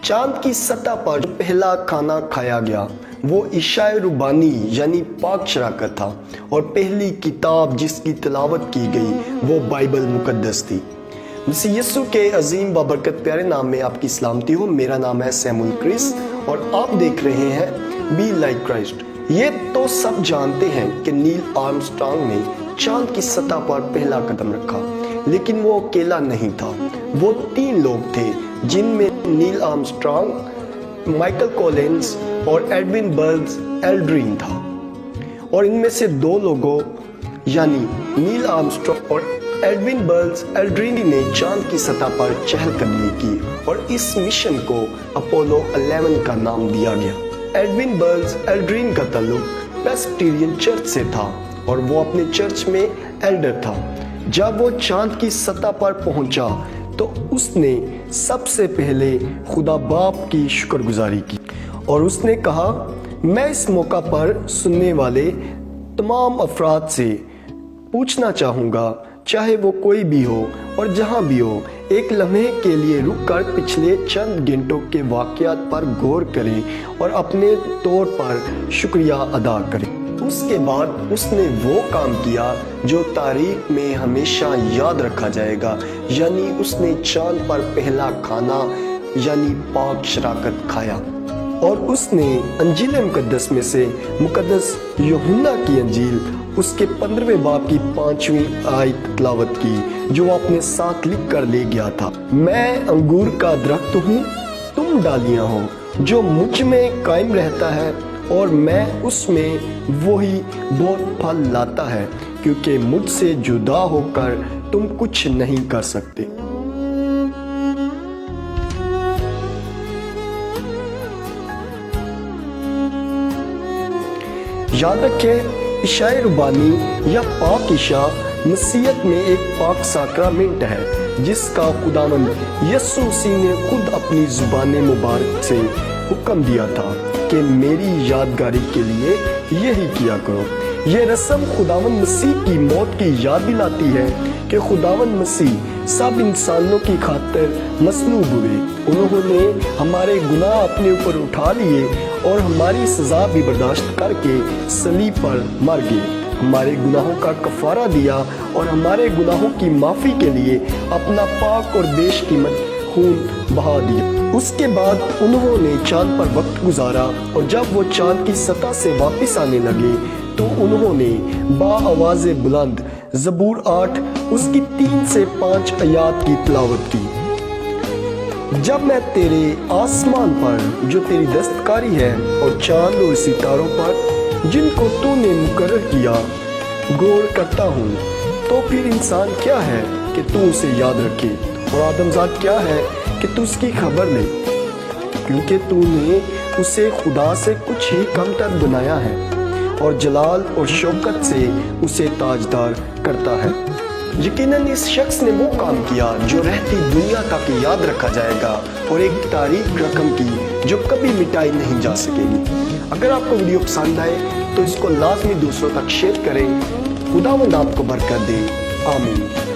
चांद की सतह पर जो पहला खाना खाया गया वो इशाए रुबानी यानी पाक शराकत था, और पहली किताब जिसकी तिलावत की गई वो बाइबल मुकद्दस थी। मसीह यीशु के अजीम बाबरकत प्यारे नाम में आपकी सलामती हो। मेरा नाम है सैमुअल क्रिस और आप देख रहे हैं बी लाइक क्राइस्ट। ये तो सब जानते हैं कि नील आर्मस्ट्रांग ने चांद की सतह पर पहला कदम रखा, लेकिन वो अकेला नहीं था। वो 3 लोग थे जिनमें नील आर्मस्ट्रांग, माइकल कॉलिंस और एडविन बर्ग्स एल्ड्रिन था। और इनमें से 2 लोगों यानी नील आर्मस्ट्रांग और एडविन बर्ग्स एल्ड्रिन ने चांद की सतह पर चहलकदमी की और इस मिशन को अपोलो 11 का नाम दिया गया। एडविन बर्ग्स एल्ड्रिन का ताल्लुक प्रेस्बिटेरियन चर्च से था और वो अपने चर्च में एल्डर था। जब वो चांद की सतह पर पहुंचा तो उसने सबसे पहले खुदा बाप की शुक्रगुजारी की और उसने कहा, मैं इस मौका पर सुनने वाले तमाम अफराद से पूछना चाहूँगा, चाहे वो कोई भी हो और जहाँ भी हो, एक लम्हे के लिए रुककर पिछले चंद घंटों के वाक़यात पर गौर करें और अपने तौर पर शुक्रिया अदा करें। उसके बाद उसने वो काम किया जो तारीख में हमेशा याद रखा जाएगा, यानी उसने चांद पर पहला खाना यानी पाक शराकत खाया। और उसने अंजील मुकद्दस में से मुकद्दस यूहन्ना की अंजील उसके 15वें बाब की 5वीं आयत तिलावत की, जो अपने साथ लिख कर ले गया था। मैं अंगूर का दरख्त हूँ, तुम डालियाँ हो। जो मुझ में कायम रहता है और मैं उसमें, वही बहुत फल लाता है, क्योंकि मुझसे जुदा होकर तुम कुछ नहीं कर सकते। याद रखें, इशाए रुबानी या पाक इशा मसीहत में एक पाक साक्रामेंट है जिसका खुदावंद यीशु मसीह ने खुद अपनी ज़ुबान मुबारक से हुक्म दिया था कि मेरी यादगारी के लिए यही किया करो। ये रस्म खुदावंद मसीह की मौत की याद दिलाती है कि खुदावंद मसीह सब इंसानों की खातिर मसलूब हुए। उन्होंने हमारे गुनाह अपने ऊपर उठा लिए और हमारी सजा भी बर्दाश्त करके सलीब पर मर गए, हमारे गुनाहों का कफारा दिया और हमारे गुनाहों की माफ़ी के लिए अपना पाक और बेशकीमत खून बहा दिया। उसके बाद उन्होंने चांद पर वक्त गुजारा और जब वो चांद की सतह से वापस आने लगे तो उन्होंने बाआवाज़ बुलंद ज़बूर 8 उसकी 3 से 5 आयत की तिलावत की। जब मैं तेरे आसमान पर जो तेरी दस्तकारी है और चांद और सितारों पर जिनको तूने मुकर्रर किया गौर करता हूँ, तो फिर इंसान क्या है कि तू उसे याद रखे और आदमजात क्या है कि तू उसकी खबर ले, क्योंकि तूने उसे खुदा से कुछ ही कमतर बनाया है और जलाल और शौकत से उसे ताजदार करता है। यकीनन इस शख्स ने वो काम किया जो रहती दुनिया तक याद रखा जाएगा और एक तारीख रकम की जो कभी मिटाई नहीं जा सकेगी। अगर आपको वीडियो पसंद आए तो इसको लाजमी दूसरों तक शेयर करें। खुदावंद आपको बरकत दे। आमीन।